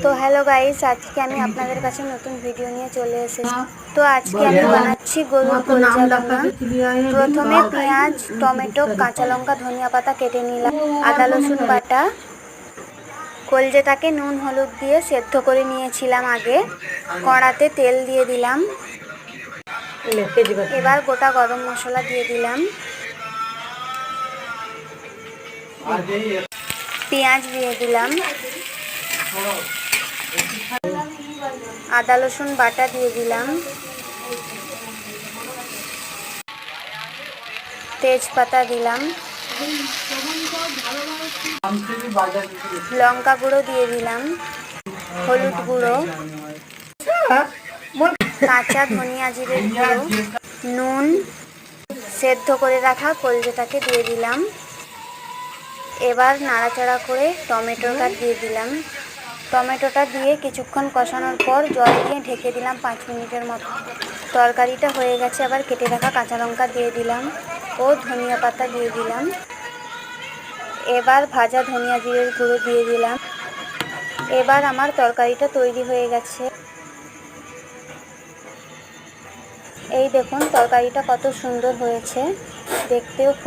তো hello guys, আজকে আমি আপনাদের কাছে নতুন ভিডিও নিয়ে চলে এসেছি। তো আজকে আমি বানাচ্ছি গরুর কলিজা ভুনা। প্রথমে পেঁয়াজ, টমেটো, কাঁচা লঙ্কা, ধনিয়া পাতা কেটে নিলাম, আদা রসুন বাটা, কলিজাটাকে নুন হলুদ দিয়ে সেদ্ধ করে নিয়েছিলাম আগে। কড়াতে তেল দিয়ে দিলাম, এবার গোটা গরম মশলা দিয়ে দিলাম, পেঁয়াজ দিয়ে দিলাম, আদা রসুন বাটা দিয়ে দিলাম, তেজপাতা দিলাম, লঙ্কা গুঁড়ো দিয়ে দিলাম, হলুদ গুঁড়ো, কাঁচা ধনিয়া জিরে গুঁড়ো, নুন, সেদ্ধ করে রাখা কলজেটাকে দিয়ে দিলাম। এবার নাড়াচাড়া করে টমেটোটা দিয়ে দিলাম। টমেটোটা দিয়ে কিছুক্ষণ কষানোর পর জল দিয়ে ঢেকে দিলাম 5 মিনিটের মতো। তরকারিটা হয়ে গেছে। আবার কেটে রাখা কাঁচা লঙ্কা দিয়ে দিলাম ও ধনিয়া পাতা দিয়ে দিলাম। এবার ভাজা ধনিয়া জিরের গুঁড়ো দিয়ে দিলাম। এবার আমার তরকারিটা তৈরি হয়ে গেছে। এই দেখুন তরকারিটা কত সুন্দর হয়েছে, দেখতেও খুব